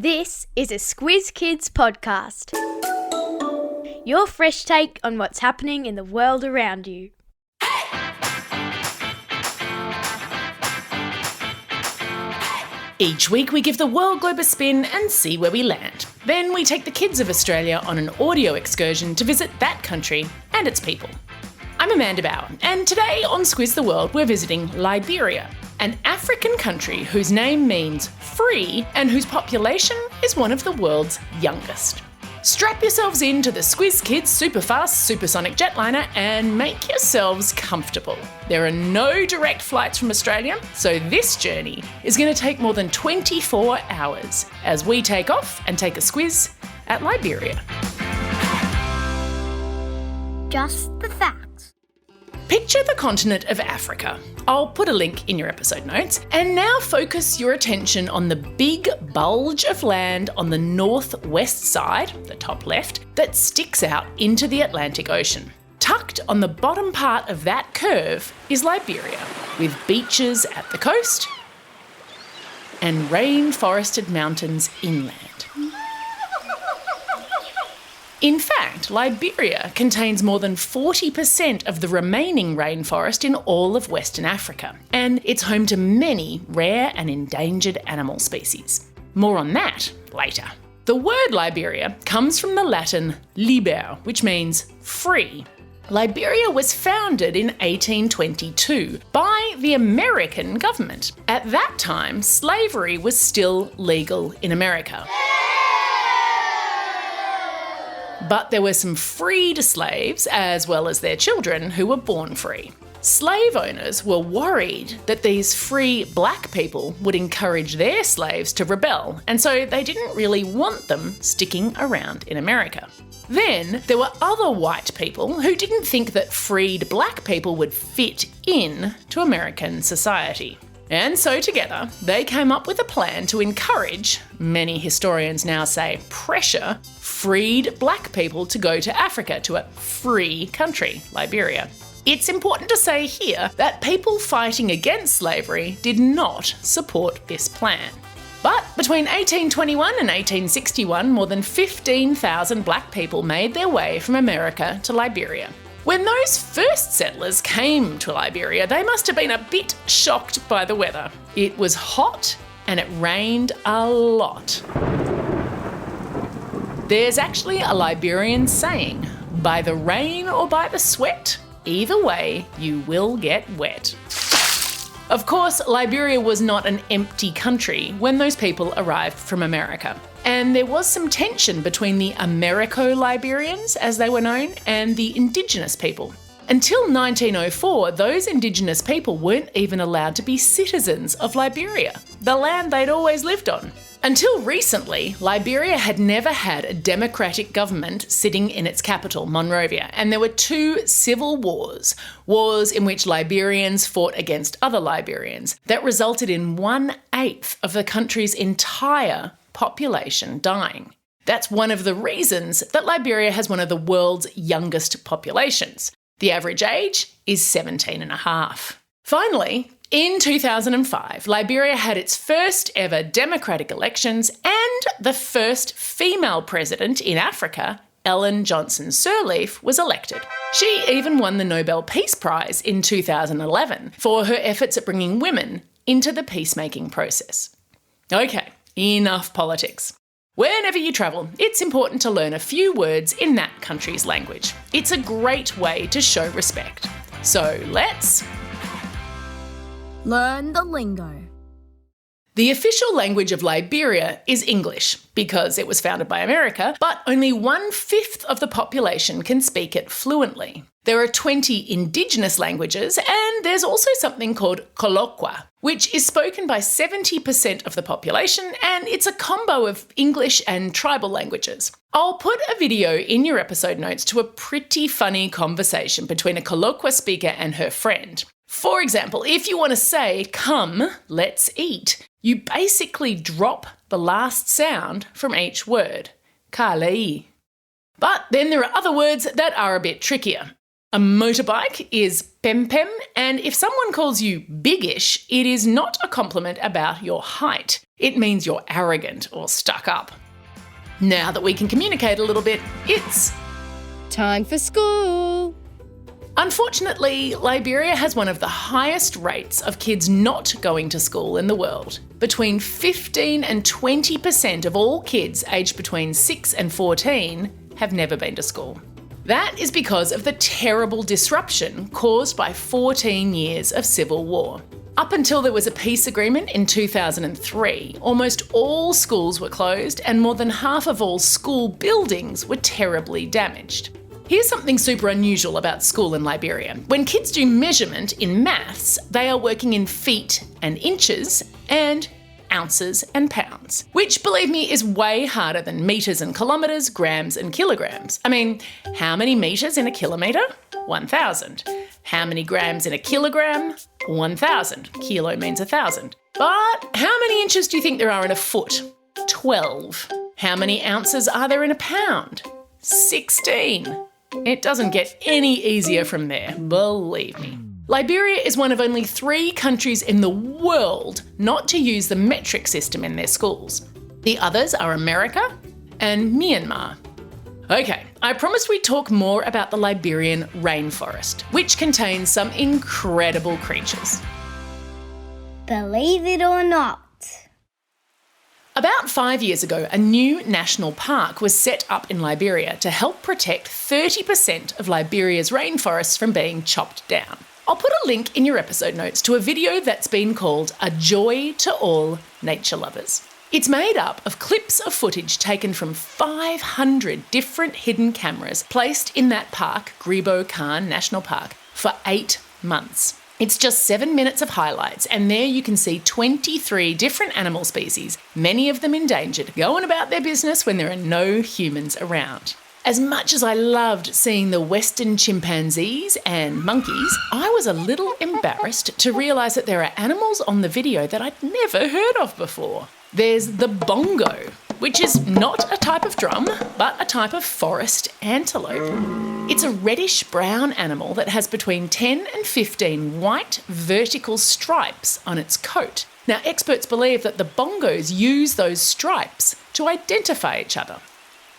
This is a Squiz Kids podcast. Your fresh take on what's happening in the world around you. Each week we give the world globe a spin and see where we land. Then we take the kids of Australia on an audio excursion to visit that country and its people. I'm Amanda Bauer, and today on Squiz the World we're visiting Liberia, an African country whose name means free and whose population is one of the world's youngest. Strap yourselves into the Squiz Kids Superfast Supersonic Jetliner and make yourselves comfortable. There are no direct flights from Australia, so this journey is going to take more than 24 hours as we take off and take a squiz at Liberia. Just the facts. Picture the continent of Africa. I'll put a link in your episode notes. And now focus your attention on the big bulge of land on the northwest side, the top left, that sticks out into the Atlantic Ocean. Tucked on the bottom part of that curve is Liberia, with beaches at the coast and rainforested mountains inland. In fact, Liberia contains more than 40% of the remaining rainforest in all of Western Africa, and it's home to many rare and endangered animal species. More on that later. The word Liberia comes from the Latin liber, which means free. Liberia was founded in 1822 by the American government. At that time, slavery was still legal in America. But there were some freed slaves, as well as their children, who were born free. Slave owners were worried that these free black people would encourage their slaves to rebel, and so they didn't really want them sticking around in America. Then there were other white people who didn't think that freed black people would fit in to American society. And so together, they came up with a plan to encourage, many historians now say pressure, freed black people to go to Africa, to a free country, Liberia. It's important to say here that people fighting against slavery did not support this plan. But between 1821 and 1861, more than 15,000 black people made their way from America to Liberia. When those first settlers came to Liberia, they must have been a bit shocked by the weather. It was hot and it rained a lot. There's actually a Liberian saying, by the rain or by the sweat, either way you will get wet. Of course, Liberia was not an empty country when those people arrived from America. And there was some tension between the Americo-Liberians, as they were known, and the Indigenous people. Until 1904, those Indigenous people weren't even allowed to be citizens of Liberia, the land they'd always lived on. Until recently, Liberia had never had a democratic government sitting in its capital, Monrovia, and there were two civil wars in which Liberians fought against other Liberians, that resulted in 1/8 of the country's entire population dying. That's one of the reasons that Liberia has one of the world's youngest populations. The average age is 17 and a half. Finally, in 2005, Liberia had its first ever democratic elections and the first female president in Africa, Ellen Johnson Sirleaf, was elected. She even won the Nobel Peace Prize in 2011 for her efforts at bringing women into the peacemaking process. Okay, enough politics. Whenever you travel, it's important to learn a few words in that country's language. It's a great way to show respect. So let's learn the lingo. The official language of Liberia is English because it was founded by America, but only 1/5 of the population can speak it fluently. There are 20 indigenous languages, and there's also something called Kolokwa, which is spoken by 70% of the population, and it's a combo of English and tribal languages. I'll put a video in your episode notes to a pretty funny conversation between a Kolokwa speaker and her friend. For example, if you want to say, "Come, let's eat," you basically drop the last sound from each word. Kalei. But then there are other words that are a bit trickier. A motorbike is pempem, and if someone calls you biggish, it is not a compliment about your height. It means you're arrogant or stuck up. Now that we can communicate a little bit, it's time for school. Unfortunately, Liberia has one of the highest rates of kids not going to school in the world. Between 15 and 20% of all kids aged between 6 and 14 have never been to school. That is because of the terrible disruption caused by 14 years of civil war. Up until there was a peace agreement in 2003, almost all schools were closed and more than half of all school buildings were terribly damaged. Here's something super unusual about school in Liberia. When kids do measurement in maths, they are working in feet and inches and ounces and pounds, which, believe me, is way harder than metres and kilometres, grams and kilograms. I mean, how many metres in a kilometre? 1,000. How many grams in a kilogram? 1,000. Kilo means 1,000. But how many inches do you think there are in a foot? 12. How many ounces are there in a pound? 16. It doesn't get any easier from there, believe me. Liberia is one of only 3 countries in the world not to use the metric system in their schools. The others are America and Myanmar. Okay, I promised we'd talk more about the Liberian rainforest, which contains some incredible creatures. Believe it or not. About 5 years ago, a new national park was set up in Liberia to help protect 30% of Liberia's rainforests from being chopped down. I'll put a link in your episode notes to a video that's been called A Joy to All Nature Lovers. It's made up of clips of footage taken from 500 different hidden cameras placed in that park, Grebo Khan National Park, for 8 months. It's just 7 minutes of highlights, and there you can see 23 different animal species, many of them endangered, going about their business when there are no humans around. As much as I loved seeing the western chimpanzees and monkeys, I was a little embarrassed to realise that there are animals on the video that I'd never heard of before. There's the bongo, which is not a type of drum, but a type of forest antelope. It's a reddish-brown animal that has between 10 and 15 white vertical stripes on its coat. Now, experts believe that the bongos use those stripes to identify each other.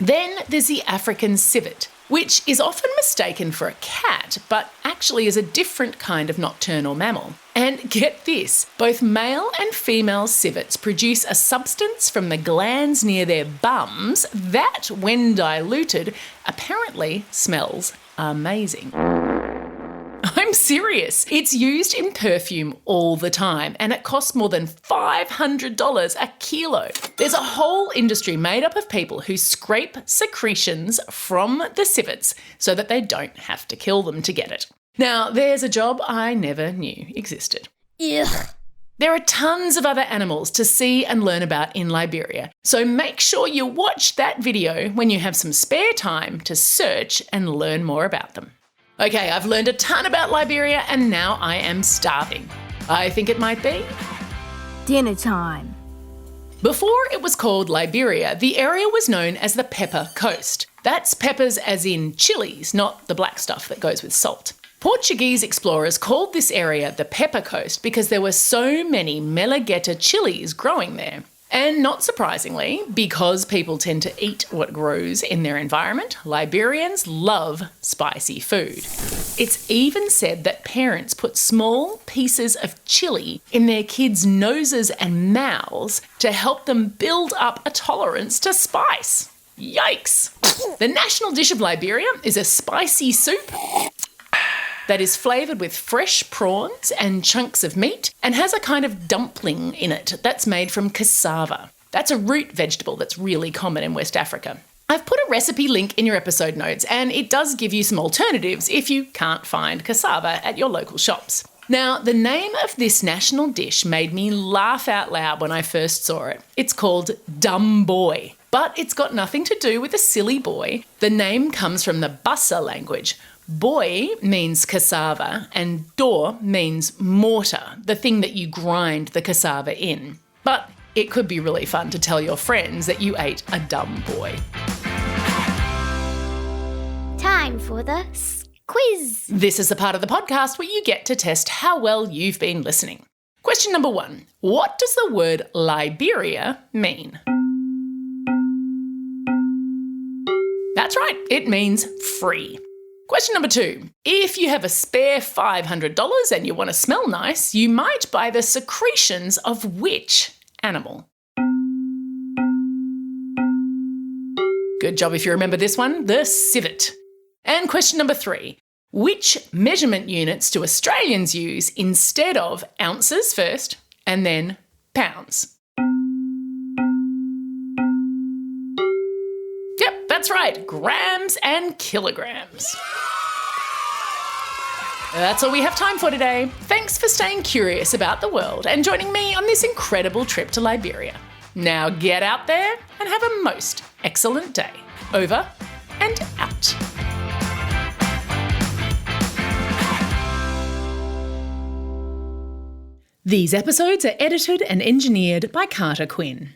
Then there's the African civet, which is often mistaken for a cat, but actually is a different kind of nocturnal mammal. And get this, both male and female civets produce a substance from the glands near their bums that, when diluted, apparently smells amazing. I'm serious. It's used in perfume all the time, and it costs more than $500 a kilo. There's a whole industry made up of people who scrape secretions from the civets so that they don't have to kill them to get it. Now, there's a job I never knew existed. Ugh. There are tons of other animals to see and learn about in Liberia, so make sure you watch that video when you have some spare time to search and learn more about them. Okay, I've learned a ton about Liberia and now I am starving. I think it might be Dinner time. Before it was called Liberia, the area was known as the Pepper Coast. That's peppers as in chilies, not the black stuff that goes with salt. Portuguese explorers called this area the Pepper Coast because there were so many Melageta chilies growing there. And not surprisingly, because people tend to eat what grows in their environment, Liberians love spicy food. It's even said that parents put small pieces of chili in their kids' noses and mouths to help them build up a tolerance to spice. Yikes! The national dish of Liberia is a spicy soup that is flavoured with fresh prawns and chunks of meat and has a kind of dumpling in it that's made from cassava. That's a root vegetable that's really common in West Africa. I've put a recipe link in your episode notes, and it does give you some alternatives if you can't find cassava at your local shops. Now, the name of this national dish made me laugh out loud when I first saw it. It's called Dumb Boy, but it's got nothing to do with a silly boy. The name comes from the Bassa language. Boy means cassava and door means mortar, the thing that you grind the cassava in. But it could be really fun to tell your friends that you ate a dumb boy. Time for the quiz. This is the part of the podcast where you get to test how well you've been listening. Question number 1. What does the word Liberia mean? That's right, it means free. Question number 2. If you have a spare $500 and you want to smell nice, you might buy the secretions of which animal? Good job if you remember this one, the civet. And question number 3. Which measurement units do Australians use instead of ounces first and then pounds? Yep, that's right, grams and kilograms. That's all we have time for today. Thanks for staying curious about the world and joining me on this incredible trip to Liberia. Now get out there and have a most excellent day. Over and out. These episodes are edited and engineered by Carter Quinn.